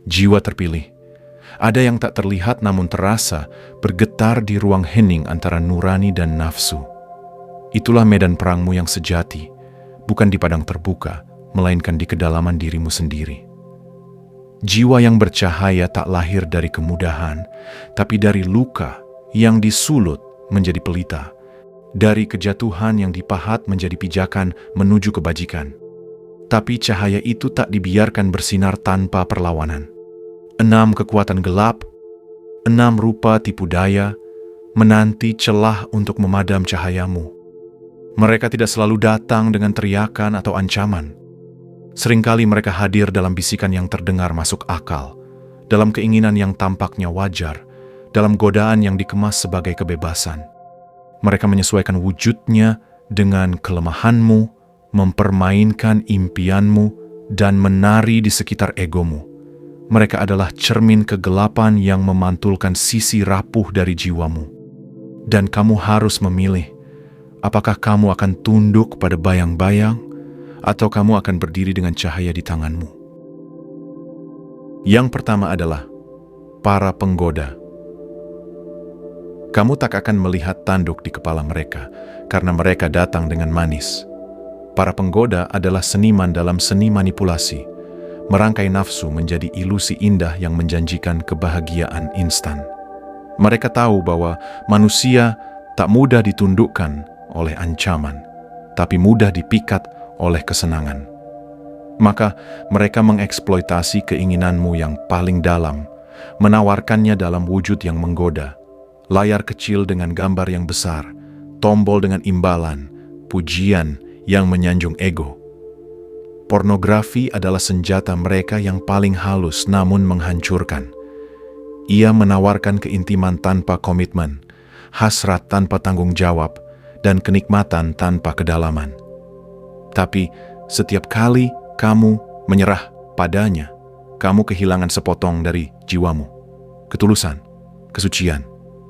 jiwa terpilih. Ada yang tak terlihat namun terasa bergetar di ruang hening antara nurani dan nafsu. Itulah medan perangmu yang sejati, bukan di padang terbuka, melainkan di kedalaman dirimu sendiri. Jiwa yang bercahaya tak lahir dari kemudahan, tapi dari luka yang disulut menjadi pelita, dari kejatuhan yang dipahat menjadi pijakan menuju kebajikan. Tapi cahaya itu tak dibiarkan bersinar tanpa perlawanan. 6 kekuatan gelap, 6 rupa tipu daya, menanti celah untuk memadam cahayamu. Mereka tidak selalu datang dengan teriakan atau ancaman. Seringkali mereka hadir dalam bisikan yang terdengar masuk akal, dalam keinginan yang tampaknya wajar, dalam godaan yang dikemas sebagai kebebasan. Mereka menyesuaikan wujudnya dengan kelemahanmu, mempermainkan impianmu, dan menari di sekitar egomu. Mereka adalah cermin kegelapan yang memantulkan sisi rapuh dari jiwamu. Dan kamu harus memilih, apakah kamu akan tunduk pada bayang-bayang, atau kamu akan berdiri dengan cahaya di tanganmu. Yang pertama adalah para penggoda. Kamu tak akan melihat tanduk di kepala mereka, karena mereka datang dengan manis. Para penggoda adalah seniman dalam seni manipulasi, merangkai nafsu menjadi ilusi indah yang menjanjikan kebahagiaan instan. Mereka tahu bahwa manusia tak mudah ditundukkan oleh ancaman, tapi mudah dipikat oleh kesenangan. Maka mereka mengeksploitasi keinginanmu yang paling dalam, menawarkannya dalam wujud yang menggoda. Layar kecil dengan gambar yang besar, tombol dengan imbalan, pujian yang menyanjung ego. Pornografi adalah senjata mereka yang paling halus namun menghancurkan. Ia menawarkan keintiman tanpa komitmen, hasrat tanpa tanggung jawab, dan kenikmatan tanpa kedalaman. Tapi setiap kali kamu menyerah padanya, kamu kehilangan sepotong dari jiwamu. Ketulusan, kesucian,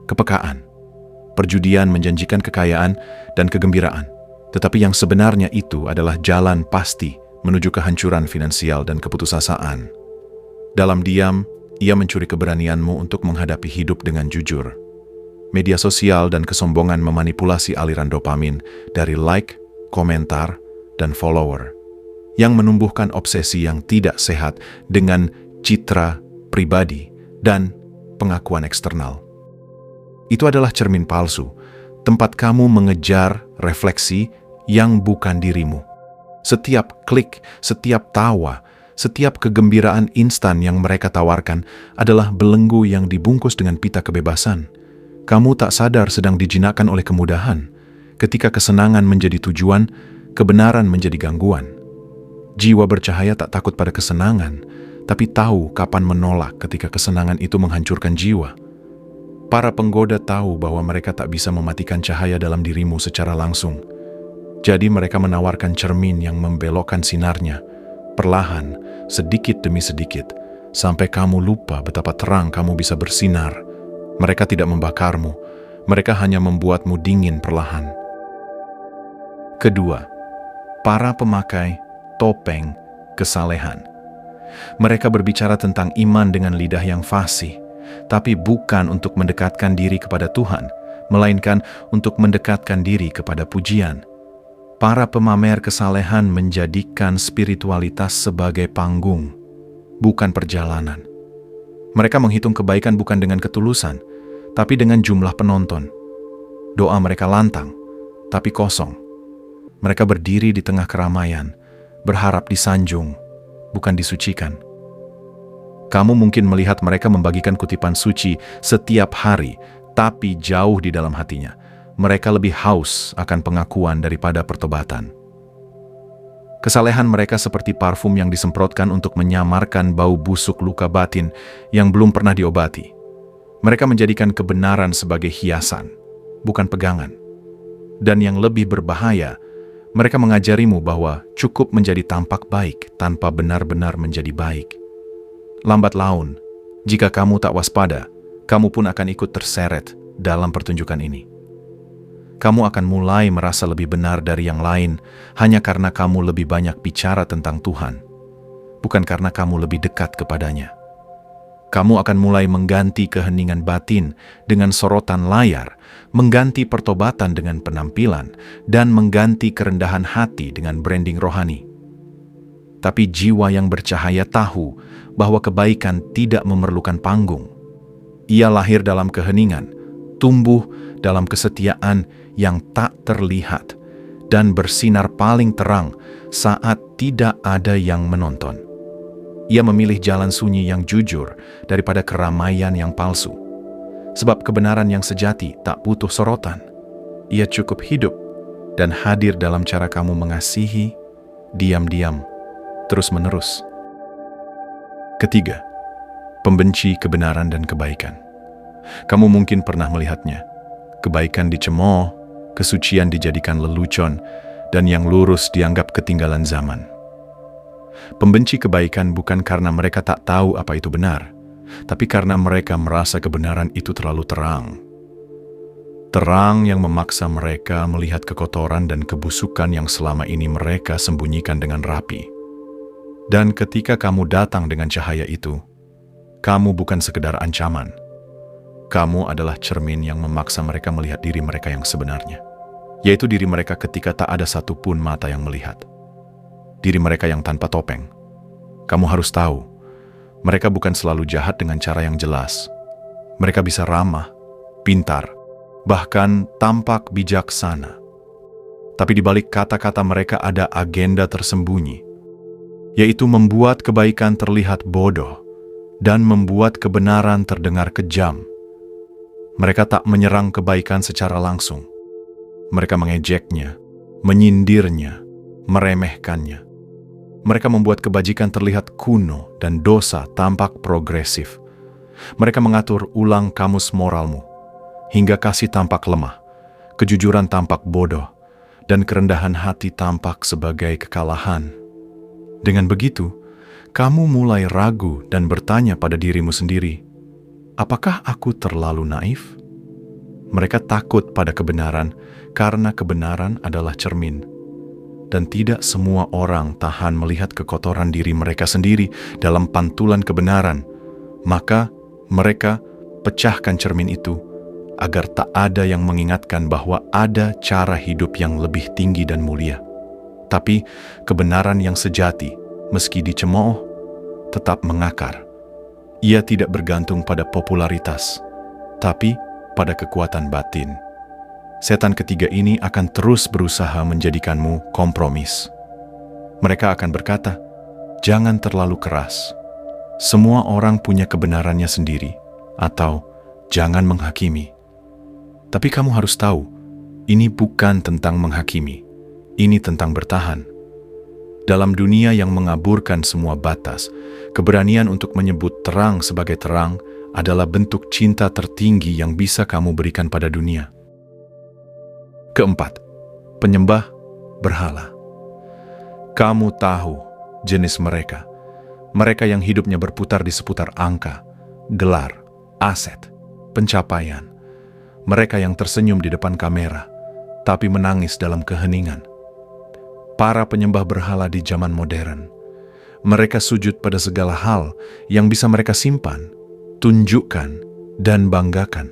kepekaan. Perjudian menjanjikan kekayaan dan kegembiraan, tetapi yang sebenarnya itu adalah jalan pasti menuju kehancuran finansial dan keputusasaan. Dalam diam, ia mencuri keberanianmu untuk menghadapi hidup dengan jujur. Media sosial dan kesombongan memanipulasi aliran dopamin dari like, komentar, dan follower, yang menumbuhkan obsesi yang tidak sehat dengan citra pribadi dan pengakuan eksternal. Itu adalah cermin palsu, tempat kamu mengejar refleksi yang bukan dirimu. Setiap klik, setiap tawa, setiap kegembiraan instan yang mereka tawarkan adalah belenggu yang dibungkus dengan pita kebebasan. Kamu tak sadar sedang dijinakkan oleh kemudahan. Ketika kesenangan menjadi tujuan, kebenaran menjadi gangguan. Jiwa bercahaya tak takut pada kesenangan, tapi tahu kapan menolak ketika kesenangan itu menghancurkan jiwa. Para penggoda tahu bahwa mereka tak bisa mematikan cahaya dalam dirimu secara langsung. Jadi mereka menawarkan cermin yang membelokkan sinarnya, perlahan, sedikit demi sedikit, sampai kamu lupa betapa terang kamu bisa bersinar. Mereka tidak membakarmu, mereka hanya membuatmu dingin perlahan. Kedua, para pemakai topeng kesalehan. Mereka berbicara tentang iman dengan lidah yang fasih, tapi bukan untuk mendekatkan diri kepada Tuhan, melainkan untuk mendekatkan diri kepada pujian. Para pemamer kesalehan menjadikan spiritualitas sebagai panggung, bukan perjalanan. Mereka menghitung kebaikan bukan dengan ketulusan, tapi dengan jumlah penonton. Doa mereka lantang, tapi kosong. Mereka berdiri di tengah keramaian, berharap disanjung, bukan disucikan. Kamu mungkin melihat mereka membagikan kutipan suci setiap hari, tapi jauh di dalam hatinya. Mereka lebih haus akan pengakuan daripada pertobatan. Kesalehan mereka seperti parfum yang disemprotkan untuk menyamarkan bau busuk luka batin yang belum pernah diobati. Mereka menjadikan kebenaran sebagai hiasan, bukan pegangan. Dan yang lebih berbahaya, mereka mengajarimu bahwa cukup menjadi tampak baik tanpa benar-benar menjadi baik. Lambat laun, jika kamu tak waspada, kamu pun akan ikut terseret dalam pertunjukan ini. Kamu akan mulai merasa lebih benar dari yang lain hanya karena kamu lebih banyak bicara tentang Tuhan, bukan karena kamu lebih dekat kepadanya. Kamu akan mulai mengganti keheningan batin dengan sorotan layar, mengganti pertobatan dengan penampilan, dan mengganti kerendahan hati dengan branding rohani. Tapi jiwa yang bercahaya tahu bahwa kebaikan tidak memerlukan panggung. Ia lahir dalam keheningan, tumbuh dalam kesetiaan yang tak terlihat, dan bersinar paling terang saat tidak ada yang menonton. Ia memilih jalan sunyi yang jujur daripada keramaian yang palsu. Sebab kebenaran yang sejati tak butuh sorotan. Ia cukup hidup dan hadir dalam cara kamu mengasihi, diam-diam, terus-menerus. Ketiga, pembenci kebenaran dan kebaikan. Kamu mungkin pernah melihatnya. Kebaikan dicemooh, kesucian dijadikan lelucon, dan yang lurus dianggap ketinggalan zaman. Pembenci kebaikan bukan karena mereka tak tahu apa itu benar, tapi karena mereka merasa kebenaran itu terlalu terang. Terang yang memaksa mereka melihat kekotoran dan kebusukan yang selama ini mereka sembunyikan dengan rapi. Dan ketika kamu datang dengan cahaya itu, kamu bukan sekedar ancaman. Kamu adalah cermin yang memaksa mereka melihat diri mereka yang sebenarnya, yaitu diri mereka ketika tak ada satupun mata yang melihat. Diri mereka yang tanpa topeng. Kamu harus tahu, mereka bukan selalu jahat dengan cara yang jelas. Mereka bisa ramah, pintar, bahkan tampak bijaksana. Tapi di balik kata-kata mereka ada agenda tersembunyi, yaitu membuat kebaikan terlihat bodoh dan membuat kebenaran terdengar kejam. Mereka tak menyerang kebaikan secara langsung. Mereka mengejeknya, menyindirnya, meremehkannya. Mereka membuat kebajikan terlihat kuno dan dosa tampak progresif. Mereka mengatur ulang kamus moralmu, hingga kasih tampak lemah, kejujuran tampak bodoh, dan kerendahan hati tampak sebagai kekalahan. Dengan begitu, kamu mulai ragu dan bertanya pada dirimu sendiri, apakah aku terlalu naif? Mereka takut pada kebenaran karena kebenaran adalah cermin. Dan tidak semua orang tahan melihat kekotoran diri mereka sendiri dalam pantulan kebenaran. Maka mereka pecahkan cermin itu agar tak ada yang mengingatkan bahwa ada cara hidup yang lebih tinggi dan mulia. Tapi kebenaran yang sejati, meski dicemooh, tetap mengakar. Ia tidak bergantung pada popularitas, tapi pada kekuatan batin. Setan ketiga ini akan terus berusaha menjadikanmu kompromis. Mereka akan berkata, jangan terlalu keras. Semua orang punya kebenarannya sendiri, atau jangan menghakimi. Tapi kamu harus tahu, ini bukan tentang menghakimi, ini tentang bertahan. Dalam dunia yang mengaburkan semua batas, keberanian untuk menyebut terang sebagai terang adalah bentuk cinta tertinggi yang bisa kamu berikan pada dunia. Keempat, penyembah berhala. Kamu tahu jenis mereka. Mereka yang hidupnya berputar di seputar angka, gelar, aset, pencapaian. Mereka yang tersenyum di depan kamera, tapi menangis dalam keheningan. Para penyembah berhala di zaman modern. Mereka sujud pada segala hal yang bisa mereka simpan, tunjukkan, dan banggakan.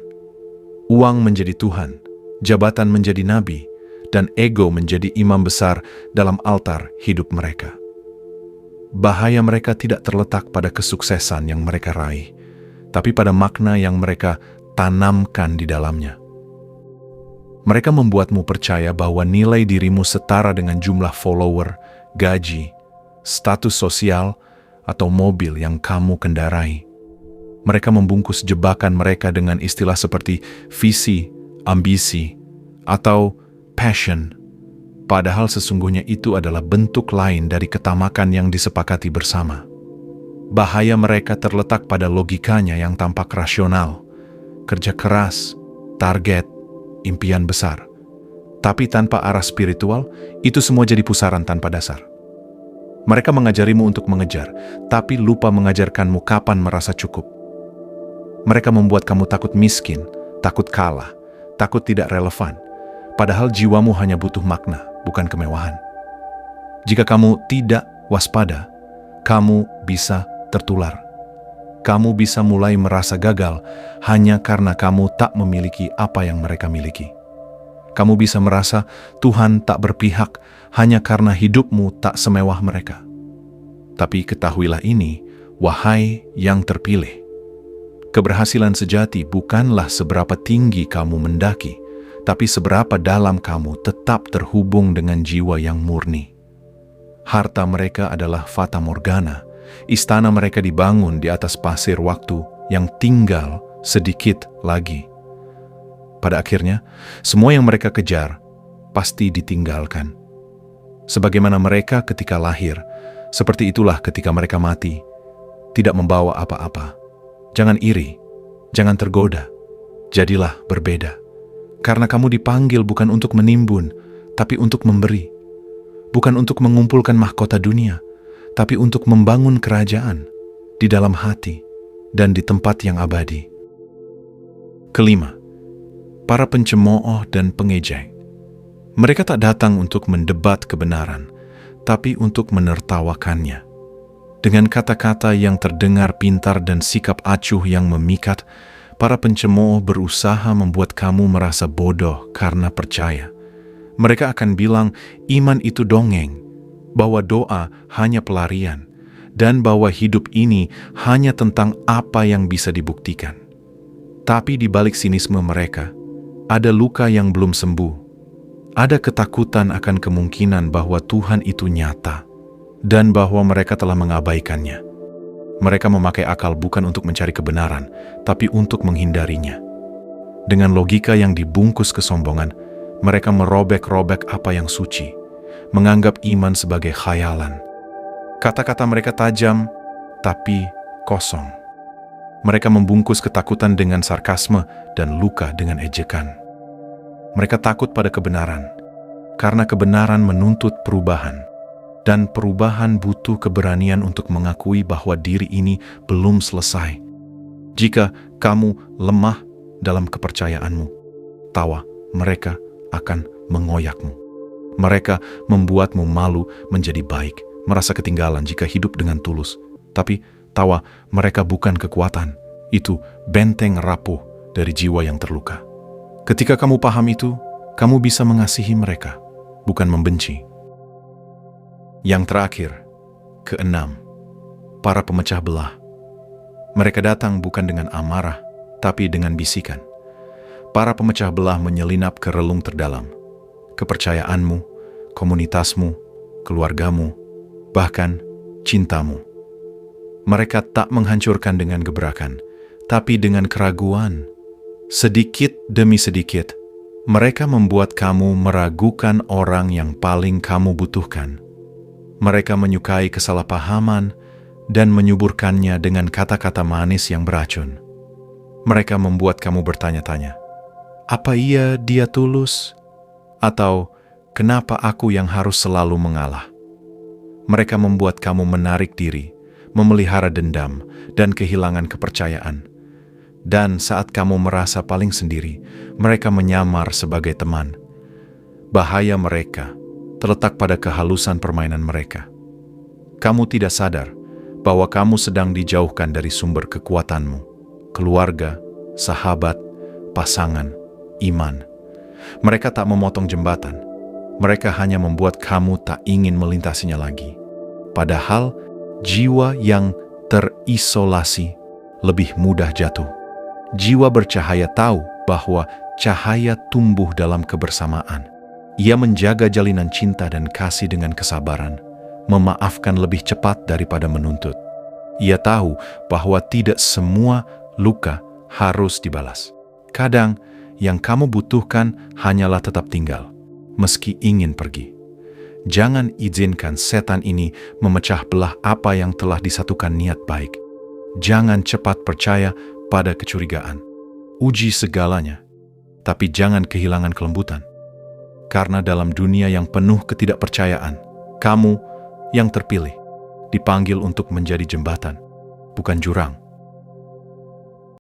Uang menjadi Tuhan, jabatan menjadi nabi, dan ego menjadi imam besar dalam altar hidup mereka. Bahaya mereka tidak terletak pada kesuksesan yang mereka raih, tapi pada makna yang mereka tanamkan di dalamnya. Mereka membuatmu percaya bahwa nilai dirimu setara dengan jumlah follower, gaji, status sosial, atau mobil yang kamu kendarai. Mereka membungkus jebakan mereka dengan istilah seperti visi, ambisi, atau passion. Padahal sesungguhnya itu adalah bentuk lain dari ketamakan yang disepakati bersama. Bahaya mereka terletak pada logikanya yang tampak rasional. Kerja keras, target, impian besar. Tapi tanpa arah spiritual, itu semua jadi pusaran tanpa dasar. Mereka mengajarimu untuk mengejar, tapi lupa mengajarkanmu kapan merasa cukup. Mereka membuat kamu takut miskin, takut kalah, takut tidak relevan. Padahal jiwamu hanya butuh makna, bukan kemewahan. Jika kamu tidak waspada, kamu bisa tertular. kamu bisa mulai merasa gagal hanya karena kamu tak memiliki apa yang mereka miliki. Kamu bisa merasa Tuhan tak berpihak hanya karena hidupmu tak semewah mereka. Tapi ketahuilah ini, wahai yang terpilih. Keberhasilan sejati bukanlah seberapa tinggi kamu mendaki, tapi seberapa dalam kamu tetap terhubung dengan jiwa yang murni. Harta mereka adalah fata morgana. Istana mereka dibangun di atas pasir waktu yang tinggal sedikit lagi. Pada akhirnya, semua yang mereka kejar pasti ditinggalkan. Sebagaimana mereka ketika lahir, seperti itulah ketika mereka mati, tidak membawa apa-apa. Jangan iri, jangan tergoda, jadilah berbeda. Karena kamu dipanggil bukan untuk menimbun, tapi untuk memberi. Bukan untuk mengumpulkan mahkota dunia, tapi untuk membangun kerajaan di dalam hati dan di tempat yang abadi. Kelima, para pencemooh dan pengejek. Mereka tak datang untuk mendebat kebenaran, tapi untuk menertawakannya. Dengan kata-kata yang terdengar pintar dan sikap acuh yang memikat, para pencemooh berusaha membuat kamu merasa bodoh karena percaya. Mereka akan bilang iman itu dongeng, bahwa doa hanya pelarian, dan bahwa hidup ini hanya tentang apa yang bisa dibuktikan. Tapi di balik sinisme mereka, ada luka yang belum sembuh. Ada ketakutan akan kemungkinan bahwa Tuhan itu nyata, dan bahwa mereka telah mengabaikannya. Mereka memakai akal bukan untuk mencari kebenaran, tapi untuk menghindarinya. Dengan logika yang dibungkus kesombongan, mereka merobek-robek apa yang suci, menganggap iman sebagai khayalan. Kata-kata mereka tajam, tapi kosong. Mereka membungkus ketakutan dengan sarkasme dan luka dengan ejekan. Mereka takut pada kebenaran, karena kebenaran menuntut perubahan. Dan perubahan butuh keberanian untuk mengakui bahwa diri ini belum selesai. Jika kamu lemah dalam kepercayaanmu, tawa mereka akan mengoyakmu. Mereka membuatmu malu menjadi baik, merasa ketinggalan jika hidup dengan tulus. Tapi tawa mereka bukan kekuatan, itu benteng rapuh dari jiwa yang terluka. Ketika kamu paham itu, kamu bisa mengasihi mereka, bukan membenci. Yang terakhir, keenam, para pemecah belah. Mereka datang bukan dengan amarah, tapi dengan bisikan. Para pemecah belah menyelinap ke relung terdalam. Kepercayaanmu, komunitasmu, keluargamu, bahkan cintamu. Mereka tak menghancurkan dengan gebrakan, tapi dengan keraguan. Sedikit demi sedikit, mereka membuat kamu meragukan orang yang paling kamu butuhkan. Mereka menyukai kesalahpahaman dan menyuburkannya dengan kata-kata manis yang beracun. Mereka membuat kamu bertanya-tanya, apa iya dia tulus? Atau kenapa aku yang harus selalu mengalah? Mereka membuat kamu menarik diri, memelihara dendam, dan kehilangan kepercayaan. Dan saat kamu merasa paling sendiri, mereka menyamar sebagai teman. Bahaya mereka terletak pada kehalusan permainan mereka. Kamu tidak sadar bahwa kamu sedang dijauhkan dari sumber kekuatanmu, keluarga, sahabat, pasangan, iman. Mereka tak memotong jembatan. Mereka hanya membuat kamu tak ingin melintasinya lagi. Padahal jiwa yang terisolasi lebih mudah jatuh. Jiwa bercahaya tahu bahwa cahaya tumbuh dalam kebersamaan. Ia menjaga jalinan cinta dan kasih dengan kesabaran, memaafkan lebih cepat daripada menuntut. Ia tahu bahwa tidak semua luka harus dibalas. Kadang, yang kamu butuhkan hanyalah tetap tinggal, meski ingin pergi. Jangan izinkan setan ini memecah belah apa yang telah disatukan niat baik. Jangan cepat percaya pada kecurigaan. Uji segalanya, tapi jangan kehilangan kelembutan. Karena dalam dunia yang penuh ketidakpercayaan, kamu yang terpilih dipanggil untuk menjadi jembatan, bukan jurang.